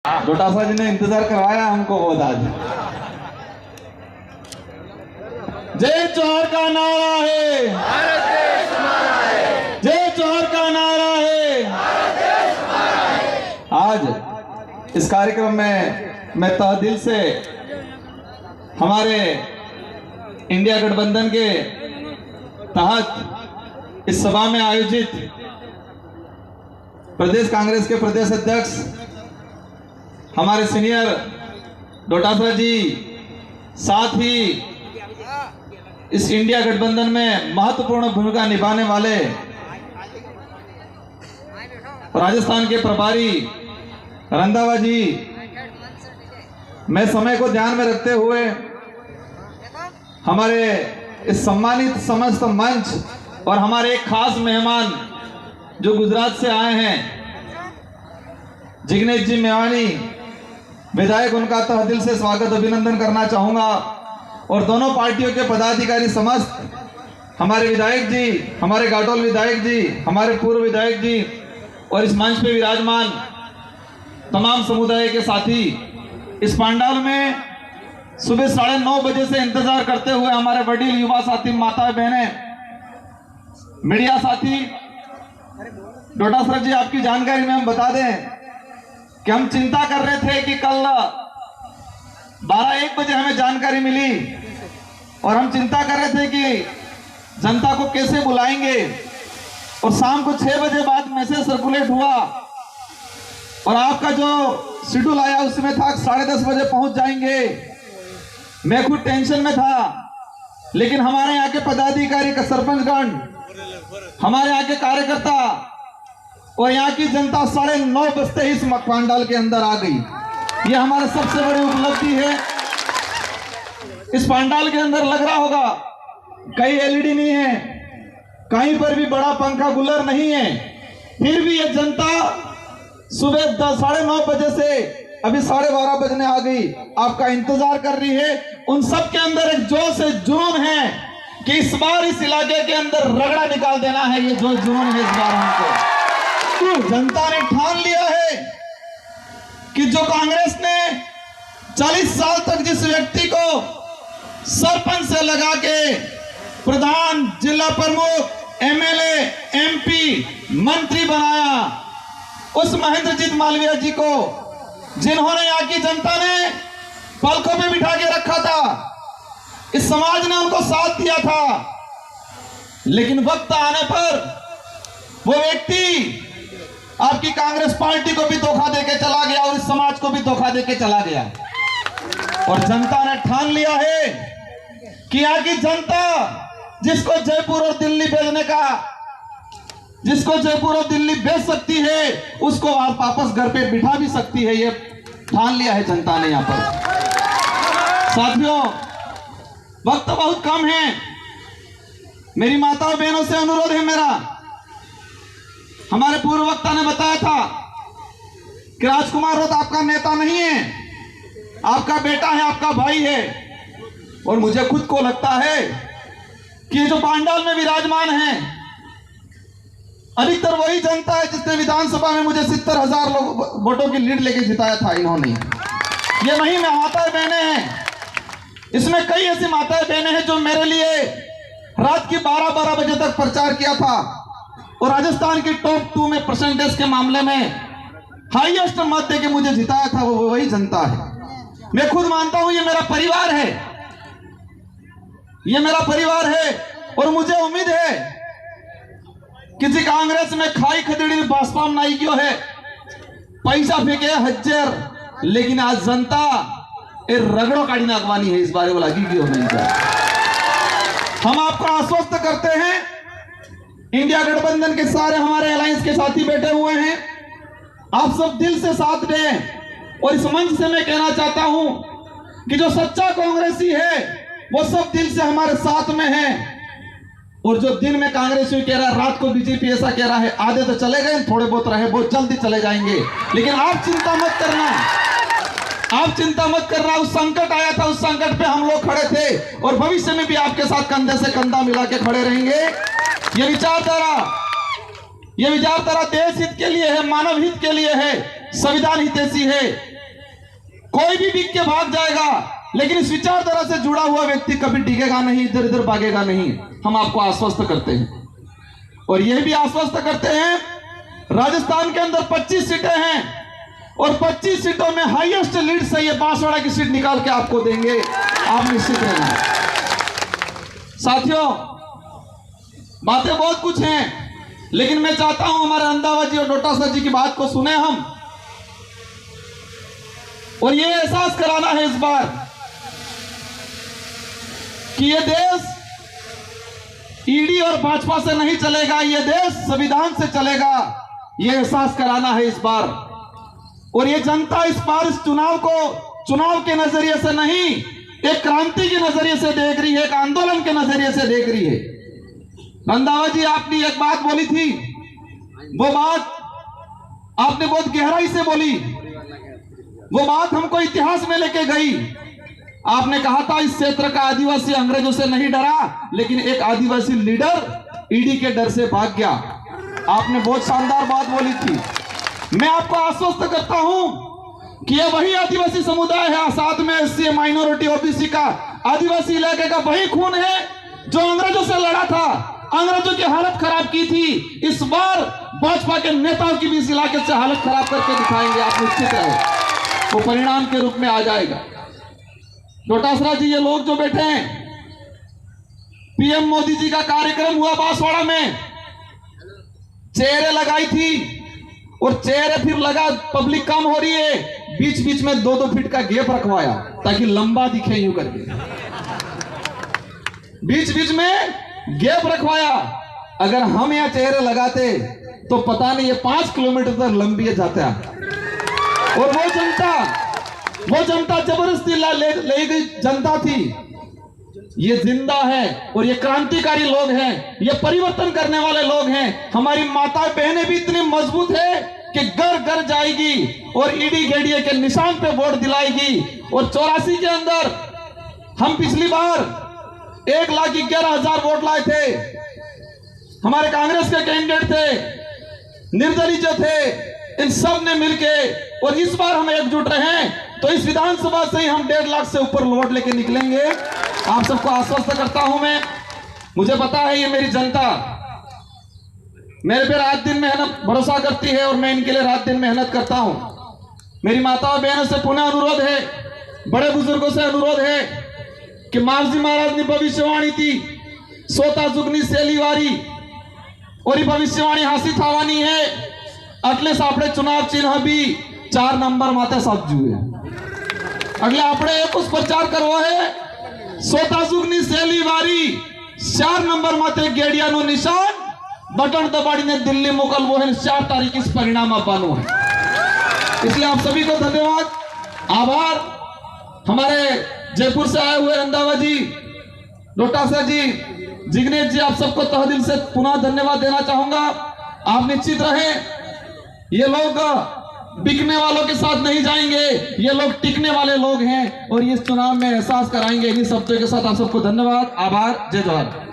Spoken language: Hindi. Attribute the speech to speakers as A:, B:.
A: डोटासरा जी ने इंतजार करवाया हमको बहुत आज। जय जोहर का नारा है,
B: भारत देश हमारा है।
A: जय जोहर का नारा है,
B: भारत देश हमारा है।
A: आज इस कार्यक्रम में मैं तहे दिल से हमारे इंडिया गठबंधन के तहत इस सभा में आयोजित प्रदेश कांग्रेस के प्रदेश अध्यक्ष हमारे सीनियर डोटासरा जी, साथ ही इस इंडिया गठबंधन में महत्वपूर्ण भूमिका निभाने वाले राजस्थान के प्रभारी रंधावा जी, मैं समय को ध्यान में रखते हुए हमारे इस सम्मानित समस्त मंच और हमारे एक खास मेहमान जो गुजरात से आए हैं, जिग्नेश जी मेवानी विधायक, उनका तहे दिल से स्वागत अभिनंदन करना चाहूंगा। और दोनों पार्टियों के पदाधिकारी समस्त, हमारे विधायक जी, हमारे घाटोल विधायक जी, हमारे पूर्व विधायक जी और इस मंच पे विराजमान तमाम समुदाय के साथी, इस पंडाल में सुबह 9:30 बजे से इंतजार करते हुए हमारे वडील युवा साथी, माता बहनें, मीडिया साथी। डोटासरा जी, आपकी जानकारी में हम बता दें कि हम चिंता कर रहे थे कि कल 12-1 बजे हमें जानकारी मिली और हम चिंता कर रहे थे कि जनता को कैसे बुलाएंगे, और शाम को 6 बजे बाद मैसेज सर्कुलेट हुआ और आपका जो शेड्यूल आया उसमें था 10:30 बजे पहुंच जाएंगे। मैं खुद टेंशन में था, लेकिन हमारे यहाँ के पदाधिकारी का सरपंचगण, हमारे यहाँ के कार्यकर्ता और यहाँ की जनता 9:30 बजते ही इस पंडाल के अंदर आ गई। ये हमारा सबसे बड़ी उपलब्धि है। इस पंडाल के अंदर लग रहा होगा कहीं एलईडी नहीं है, कहीं पर भी बड़ा पंखा कूलर नहीं है, फिर भी ये जनता सुबह 9:30 बजे से अभी 12:30 बजने आ गई, आपका इंतजार कर रही है। उन सब के अंदर एक जोश है, जुनून है कि इस बार इस इलाके के अंदर रगड़ा निकाल देना है। ये जो जुनून है इस बार हमको, जनता ने ठान लिया है कि जो कांग्रेस ने 40 साल तक जिस व्यक्ति को सरपंच से लगा के प्रधान, जिला प्रमुख, एमएलए, एमपी, मंत्री बनाया, उस महेंद्रजीत मालवीय जी को, जिन्होंने यहाँ की जनता ने पलकों में बिठा के रखा था, इस समाज ने उनको साथ दिया था, लेकिन वक्त आने पर वो व्यक्ति आपकी कांग्रेस पार्टी को भी धोखा देके चला गया और इस समाज को भी धोखा देके चला गया। और जनता ने ठान लिया है कि यहाँ की जनता जिसको जयपुर और दिल्ली भेजने का, जिसको जयपुर और दिल्ली भेज सकती है, उसको आप वापस घर पे बिठा भी सकती है। ये ठान लिया है जनता ने यहाँ पर। साथियों, वक्त बहुत कम है, मेरी माताओं बहनों से अनुरोध है मेरा। हमारे पूर्व वक्ता ने बताया था कि राजकुमार रोत आपका नेता नहीं है, आपका बेटा है, आपका भाई है। और मुझे खुद को लगता है कि जो पंडाल में विराजमान है, अधिकतर वही जनता है जिसने विधानसभा में मुझे 70,000 वोटों की लीड लेके जिताया था। इन्होंने, ये वही माताएं बहनें हैं। इसमें कई ऐसी माताएं बहनें हैं जो मेरे लिए रात की 12-12 बजे तक प्रचार किया था और राजस्थान की टॉप 2 में परसेंटेज के मामले में हाईएस्ट मत देके मुझे जिताया था, वो वही जनता है। मैं खुद मानता हूं ये मेरा परिवार है, ये मेरा परिवार है। और मुझे उम्मीद है किसी कांग्रेस में खाई खदेड़ी भाजपा में नहीं क्यों है, पैसा फेंके हजार, लेकिन आज जनता ए रगड़ो काड़ी नागवानी है, इस बारे वो लगी क्यों नहीं। हम आपको आश्वस्त करते हैं, इंडिया गठबंधन के सारे हमारे अलायंस के साथी बैठे हुए हैं, आप सब दिल से साथ दें। और इस मंच से मैं कहना चाहता हूं कि जो सच्चा कांग्रेसी है वो सब दिल से हमारे साथ में है। और जो दिन में कांग्रेसी कह रहा है, रात को बीजेपी ऐसा कह रहा है, आधे तो चले गए, थोड़े बहुत रहे, बहुत जल्दी चले जाएंगे। लेकिन आप चिंता मत करना, आप चिंता मत करना। उस संकट आया था, उस संकट पे हम लोग खड़े थे और भविष्य में भी आपके साथ कंधे से कंधा मिला के खड़े रहेंगे। ये विचारधारा देश हित के लिए है, मानव हित के लिए है, संविधान हितैषी है। कोई भी बिक के भाग जाएगा, लेकिन इस विचारधारा से जुड़ा हुआ व्यक्ति कभी डिगेगा नहीं, इधर इधर भागेगा नहीं। हम आपको आश्वस्त करते हैं और यह भी आश्वस्त करते हैं, राजस्थान के अंदर 25 सीटें हैं और 25 सीटों में हाईएस्ट लीड से ये बांसवाड़ा की सीट निकाल के आपको देंगे, आप निश्चित रहना। साथियों, बातें बहुत कुछ हैं, लेकिन मैं चाहता हूं हमारे रंधावा जी और डोटासरा जी की बात को सुने हम, और ये एहसास कराना है इस बार कि ये देश ईडी और भाजपा से नहीं चलेगा, ये देश संविधान से चलेगा। ये एहसास कराना है इस बार। और ये जनता इस बार इस चुनाव को चुनाव के नजरिए से नहीं, एक क्रांति के नजरिए से देख रही है, एक आंदोलन के नजरिए से देख रही है। रंधावा जी, आपने एक बात बोली थी, वो बात आपने बहुत गहराई से बोली, वो बात हमको इतिहास में लेके गई। आपने कहा था इस क्षेत्र का आदिवासी अंग्रेजों से नहीं डरा, लेकिन एक आदिवासी लीडर ईडी के डर से भाग गया। आपने बहुत शानदार बात बोली थी। मैं आपको आश्वस्त करता हूं कि यह वही आदिवासी समुदाय है, साथ में एससी, माइनॉरिटी, ओबीसी का आदिवासी इलाके का वही खून है जो अंग्रेजों से लड़ा था, अंग्रेजों की हालत खराब की थी। इस बार भाजपा के नेताओं की भी इस इलाके से हालत खराब करके दिखाएंगे, आप निश्चित रहे, वो परिणाम के रूप में आ जाएगा। डोटासरा जी, ये लोग जो बैठे हैं, पीएम मोदी जी का कार्यक्रम हुआ बांसवाड़ा में, चेहरे लगाई थी और चेहरे फिर लगा पब्लिक कम हो रही है, बीच बीच में 2-2 फीट का गैप रखवाया ताकि लंबा दिखे यूं करके, बीच बीच में गैप रखवाया। अगर हम यहाँ चेहरे लगाते तो पता नहीं ये 5 किलोमीटर तक लंबी जाता। और वो जनता जबरदस्ती ले गई जनता थी, ये जिंदा है और ये क्रांतिकारी लोग हैं, ये परिवर्तन करने वाले लोग हैं। हमारी माता बहनें भी इतनी मजबूत है कि घर घर जाएगी और ईडी गेडीए के निशान पे वोट दिलाएगी। और 84 के अंदर हम पिछली बार 1,11,000 वोट लाए थे, हमारे कांग्रेस के कैंडिडेट थे, निर्दलीय जो थे, इन सब ने मिलके, और इस बार हम एकजुट रहे तो इस विधानसभा से ही हम 1.5 लाख से ऊपर वोट लेके निकलेंगे। आप सबको आश्वस्त करता हूं मैं, मुझे पता है ये मेरी जनता मेरे पे रात दिन मेहनत भरोसा करती है और मैं इनके लिए रात दिन मेहनत करता हूं। मेरी माताओं बहनों से पुनः अनुरोध है, बड़े बुजुर्गों से अनुरोध है कि मावजी महाराज ने भविष्यवाणी थी, सोता जुगनी सेलीवारी, और ये भविष्यवाणी हासी थावानी है। अगले सापड़े चुनाव चिन्ह भी 4 नंबर माते साजू है, अगले आपड़े एक उस प्रचार करवा है, सोता जुगनी सेलीवारी 4 नंबर माते गेड़िया नो निशान बटन दबाड़ी ने दिल्ली मुकल वो है 4 तारीख इस परिणाम पानो है। इसलिए आप सभी को धन्यवाद, आभार। हमारे जयपुर से आए हुए रंधावा जी, डोटासरा जी, जिग्नेश जी, आप सबको तहे दिल से पुनः धन्यवाद देना चाहूंगा। आप निश्चित रहें, ये लोग बिकने वालों के साथ नहीं जाएंगे, ये लोग टिकने वाले लोग हैं और इस चुनाव में एहसास कराएंगे। इन्हीं शब्दों के साथ आप सबको धन्यवाद, आभार, जय जवाहर।